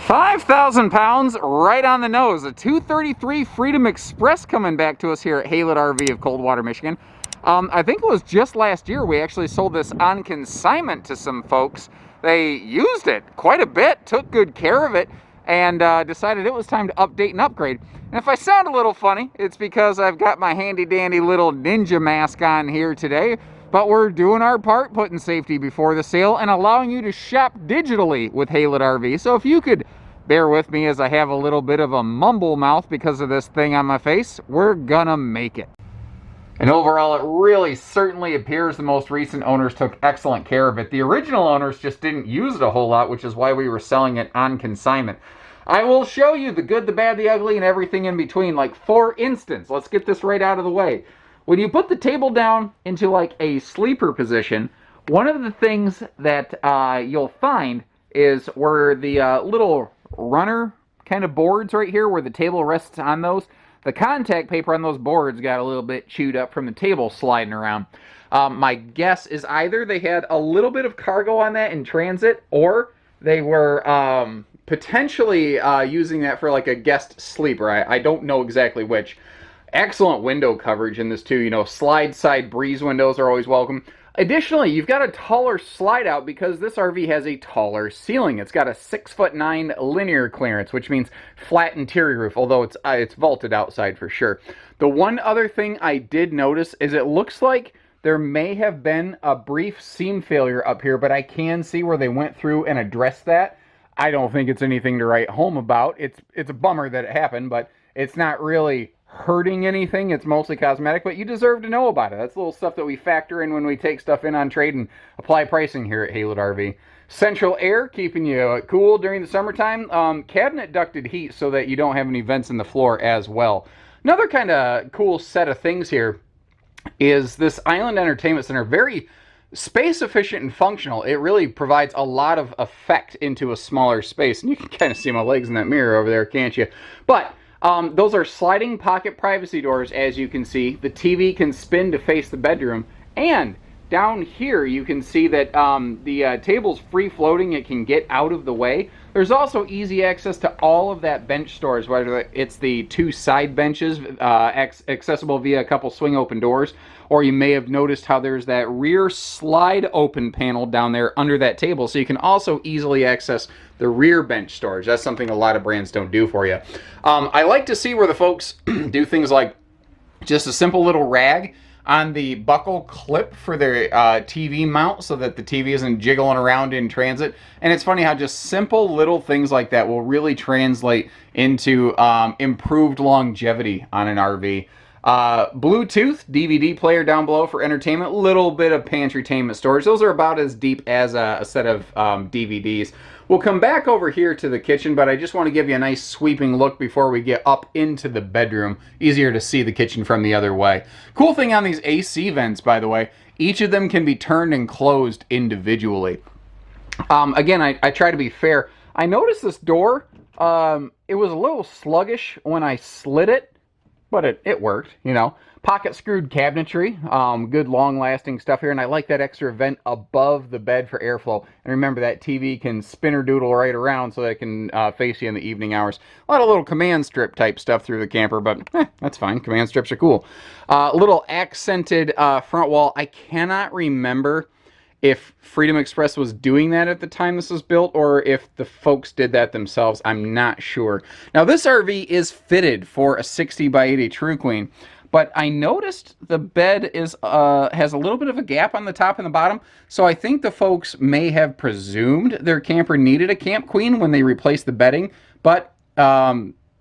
5,000 pounds right on the nose. A 233 Freedom Express coming back to us here at Haylett RV of Coldwater, Michigan. I think it was just last year we actually sold this on consignment to some folks. They used it quite a bit, took good care of it, and decided it was time to update and upgrade. And if I sound a little funny, it's because I've got my handy dandy little ninja mask on here today. But we're doing our part, putting safety before the sale and allowing you to shop digitally with Haylett RV. So if you could bear with me as I have a little bit of a mumble mouth because of this thing on my face, we're gonna make it. And overall, it really certainly appears the most recent owners took excellent care of it. The original owners just didn't use it a whole lot, which is why we were selling it on consignment. I will show you the good, the bad, the ugly, and everything in between. Like, for instance, let's get this right out of the way. When you put the table down into like a sleeper position, one of the things that you'll find is where the little runner kind of boards right here, where the table rests on those, the contact paper on those boards got a little bit chewed up from the table sliding around. My guess is either they had a little bit of cargo on that in transit, or they were potentially using that for like a guest sleeper. I don't know exactly which. Excellent window coverage in this too. You know, slide side breeze windows are always welcome. Additionally, you've got a taller slide out because this RV has a taller ceiling. It's got a 6'9" linear clearance, which means flat interior roof, although it's vaulted outside for sure. The one other thing I did notice is it looks like there may have been a brief seam failure up here, but I can see where they went through and addressed that. I don't think it's anything to write home about. It's a bummer that it happened, but it's not really hurting anything. It's mostly cosmetic, but you deserve to know about it. That's little stuff that we factor in when we take stuff in on trade and apply pricing here at Haylett RV. Central air, keeping you cool during the summertime. Cabinet ducted heat so that you don't have any vents in the floor as well. Another kind of cool set of things here is this Island Entertainment Center. Very space efficient and functional. It really provides a lot of effect into a smaller space. And you can kind of see my legs in that mirror over there, can't you? But those are sliding pocket privacy doors, as you can see. The TV can spin to face the bedroom. And down here, you can see that the table's free floating. It can get out of the way. There's also easy access to all of that bench storage, whether it's the two side benches accessible via a couple swing open doors, or you may have noticed how there's that rear slide open panel down there under that table, so you can also easily access the rear bench storage. That's something a lot of brands don't do for you. I like to see where the folks do things like just a simple little rag on the buckle clip for their TV mount so that the TV isn't jiggling around in transit. And it's funny how just simple little things like that will really translate into improved longevity on an RV. Bluetooth DVD player down below for entertainment, little bit of pantry-tainment storage. Those are about as deep as a set of DVDs. We'll come back over here to the kitchen, but I just want to give you a nice sweeping look before we get up into the bedroom. Easier to see the kitchen from the other way. Cool thing on these AC vents, by the way, each of them can be turned and closed individually. Again, I try to be fair. I noticed this door, it was a little sluggish when I slid it, but it worked, you know. Pocket screwed cabinetry, good long-lasting stuff here, and I like that extra vent above the bed for airflow. And remember, that TV can spinner doodle right around so that it can face you in the evening hours. A lot of little command strip type stuff through the camper, but that's fine. Command strips are cool. Little accented front wall. I cannot remember if Freedom Express was doing that at the time this was built, or if the folks did that themselves. I'm not sure. Now, this RV is fitted for a 60 by 80 True Queen, but I noticed the bed is has a little bit of a gap on the top and the bottom, so I think the folks may have presumed their camper needed a Camp Queen when they replaced the bedding, but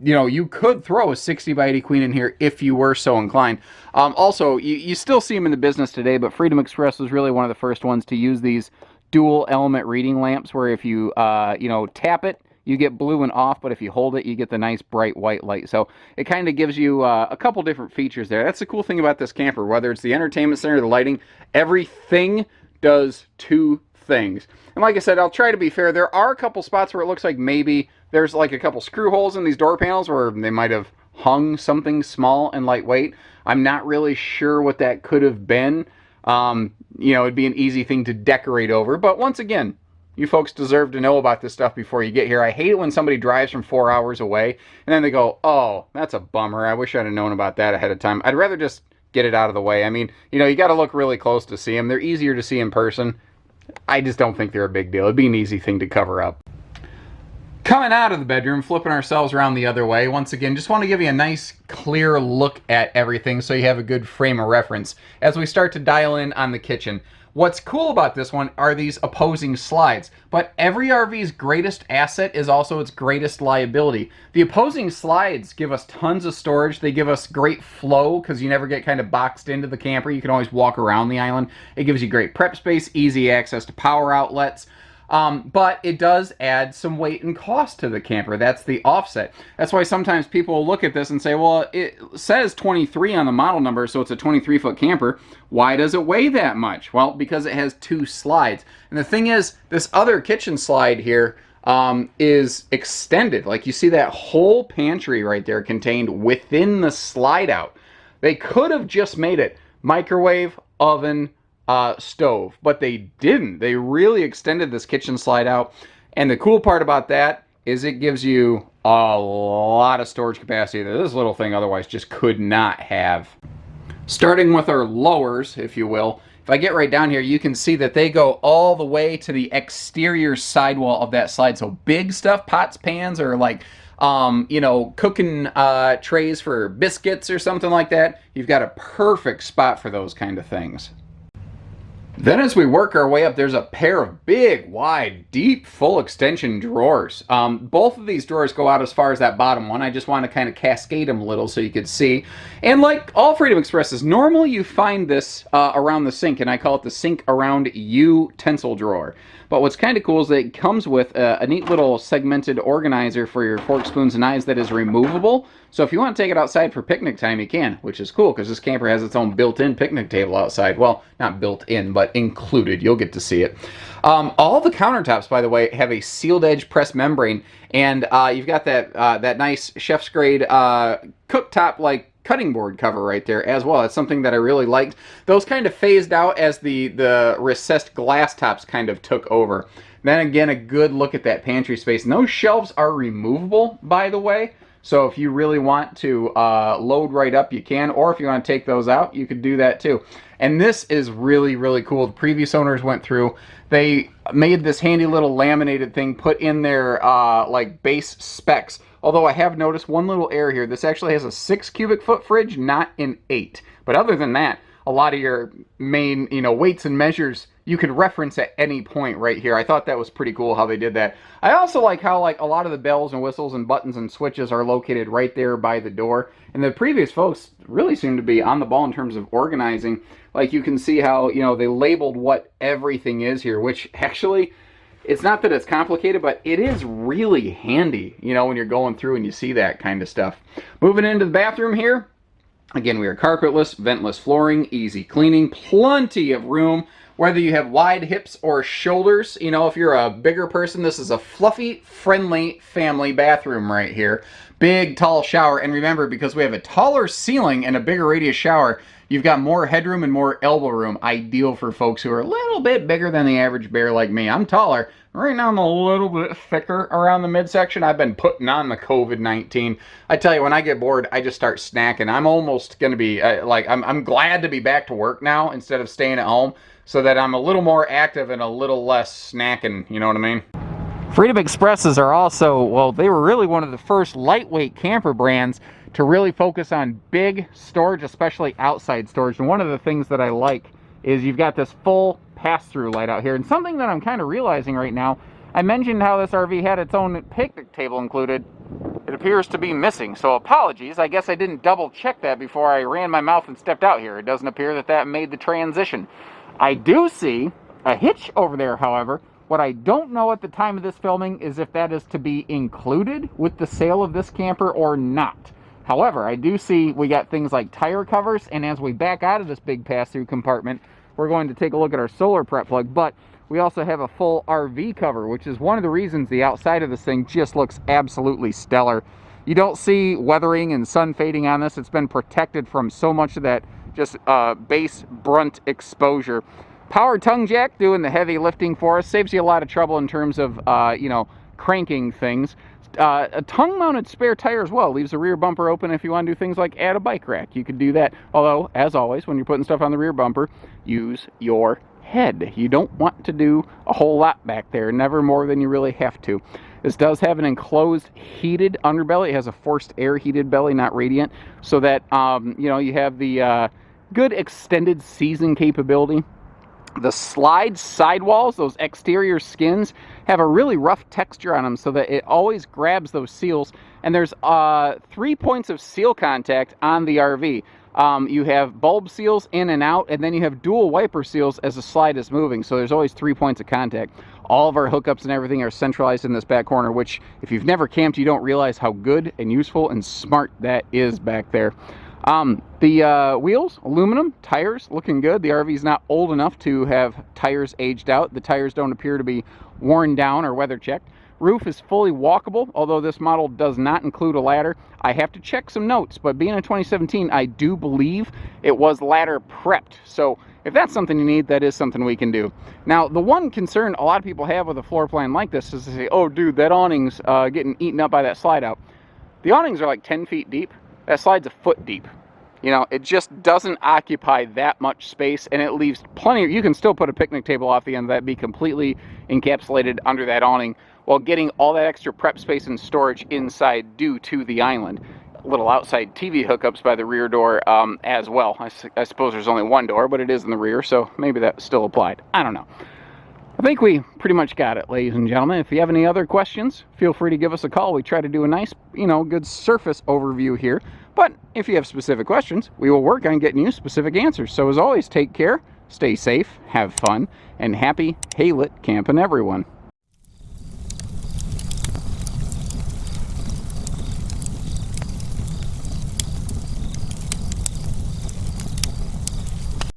you know, you could throw a 60 by 80 Queen in here if you were so inclined. Also, you still see them in the business today, but Freedom Express was really one of the first ones to use these dual element reading lamps, where if you, you know, tap it, you get blue and off, but if you hold it, you get the nice bright white light. So it kind of gives you a couple different features there. That's the cool thing about this camper, whether it's the entertainment center, the lighting, everything does two things. And like I said, I'll try to be fair. There are a couple spots where it looks like maybe there's like a couple screw holes in these door panels where they might have hung something small and lightweight. I'm not really sure what that could have been. You know, it'd be an easy thing to decorate over. But once again, You folks deserve to know about this stuff before you get here. I hate it when somebody drives from 4 hours away and then they go, oh, that's a bummer. I wish I'd have known about that ahead of time. I'd rather just get it out of the way. I mean, you know, you got to look really close to see them. They're easier to see in person. I just don't think they're a big deal. It'd be an easy thing to cover up. Coming out of the bedroom, flipping ourselves around the other way, once again, just want to give you a nice, clear look at everything so you have a good frame of reference as we start to dial in on the kitchen. What's cool about this one are these opposing slides, but every RV's greatest asset is also its greatest liability. The opposing slides give us tons of storage. They give us great flow because you never get kind of boxed into the camper. You can always walk around the island. It gives you great prep space, easy access to power outlets. But it does add some weight and cost to the camper. That's the offset. That's why sometimes people will look at this and say, well, it says 23 on the model number, so it's a 23-foot camper. Why does it weigh that much? Well, because it has 2 slides. And the thing is, this other kitchen slide here is extended. Like, you see that whole pantry right there contained within the slide out. They could have just made it microwave, oven, stove, but they didn't. They really extended this kitchen slide out, and the cool part about that is it gives you a lot of storage capacity that this little thing otherwise just could not have. Starting with our lowers, if you will, if I get right down here, you can see that they go all the way to the exterior sidewall of that slide. So big stuff, pots, pans, or like you know, cooking trays for biscuits or something like that, you've got a perfect spot for those kind of things. Then as we work our way up, there's a pair of big, wide, deep, full extension drawers. Both of these drawers go out as far as that bottom one. I just want to kind of cascade them a little so you could see. And like all Freedom Expresses, normally you find this around the sink, and I call it the sink around utensil drawer. But what's kind of cool is that it comes with a neat little segmented organizer for your forks, spoons, and knives that is removable. So if you want to take it outside for picnic time, you can, which is cool because this camper has its own built-in picnic table outside. Well, not built-in, but included. You'll get to see it. All the countertops, by the way, have a sealed edge press membrane, and you've got that nice chef's grade cooktop like cutting board cover right there as well. It's something that I really liked. Those kind of phased out as the recessed glass tops kind of took over. Then again, a good look at that pantry space. And those shelves are removable, by the way. So if you really want to load right up, you can. Or if you want to take those out, you could do that too. And this is really, really cool. The previous owners went through. They made this handy little laminated thing, put in their like base specs. Although I have noticed one little error here. This actually has a 6 cubic foot fridge, not an 8. But other than that, a lot of your main, you know, weights and measures you could reference at any point right here. I thought that was pretty cool how they did that. I also like how like a lot of the bells and whistles and buttons and switches are located right there by the door. And the previous folks really seem to be on the ball in terms of organizing. Like you can see how, you know, they labeled what everything is here, which actually, it's not that it's complicated, but it is really handy, you know, when you're going through and you see that kind of stuff. Moving into the bathroom here, again, we are carpetless, ventless flooring, easy cleaning, plenty of room. Whether you have wide hips or shoulders, you know, if you're a bigger person, this is a fluffy, friendly family bathroom right here. Big, tall shower. And remember, because we have a taller ceiling and a bigger radius shower, you've got more headroom and more elbow room. Ideal for folks who are a little bit bigger than the average bear like me. I'm taller. Right now I'm a little bit thicker around the midsection. I've been putting on the COVID-19. I tell you, when I get bored, I just start snacking. I'm almost going to be, I'm glad to be back to work now instead of staying at home, so that I'm a little more active and a little less snacking, you know what I mean? Freedom Expresses are also, well, they were really one of the first lightweight camper brands to really focus on big storage, especially outside storage. And one of the things that I like is you've got this full pass-through light out here. And something that I'm kind of realizing right now, I mentioned how this RV had its own picnic table included. It appears to be missing, so apologies. I guess I didn't double check that before I ran my mouth and stepped out here. It doesn't appear that that made the transition. I do see a hitch over there, however. What I don't know at the time of this filming is if that is to be included with the sale of this camper or not. However, I do see we got things like tire covers, and as we back out of this big pass-through compartment, we're going to take a look at our solar prep plug, but we also have a full RV cover, which is one of the reasons the outside of this thing just looks absolutely stellar. You don't see weathering and sun fading on this. It's been protected from so much of that just base brunt exposure. Power tongue jack doing the heavy lifting for us. Saves you a lot of trouble in terms of, you know, cranking things. A tongue-mounted spare tire as well. Leaves the rear bumper open if you want to do things like add a bike rack. You could do that. Although, as always, when you're putting stuff on the rear bumper, use your head. You don't want to do a whole lot back there. Never more than you really have to. This does have an enclosed heated underbelly. It has a forced air heated belly, not radiant, so that, you know, you have the good extended season capability. The slide sidewalls, those exterior skins, have a really rough texture on them so that it always grabs those seals. And there's 3 points of seal contact on the RV. You have bulb seals in and out, and then you have dual wiper seals as the slide is moving. So there's always 3 points of contact. All of our hookups and everything are centralized in this back corner, which if you've never camped, you don't realize how good and useful and smart that is back there. The wheels, aluminum, tires, looking good. The RV is not old enough to have tires aged out. The tires don't appear to be worn down or weather checked. Roof is fully walkable, although this model does not include a ladder. I have to check some notes, but being a 2017, I do believe it was ladder prepped. So if that's something you need, that is something we can do. Now, the one concern a lot of people have with a floor plan like this is to say, oh, dude, that awning's getting eaten up by that slide out. The awnings are like 10 feet deep. That slide's a foot deep. You know, it just doesn't occupy that much space, and it leaves plenty. You can still put a picnic table off the end of that, be completely encapsulated under that awning, while getting all that extra prep space and storage inside due to the island. Little outside TV hookups by the rear door as well. I suppose there's only one door, but it is in the rear, so maybe that still applied. I don't know. I think we pretty much got it, ladies and gentlemen. If you have any other questions, feel free to give us a call. We try to do a nice, you know, good surface overview here. But if you have specific questions, we will work on getting you specific answers. So as always, take care, stay safe, have fun, and happy haylet camping, everyone.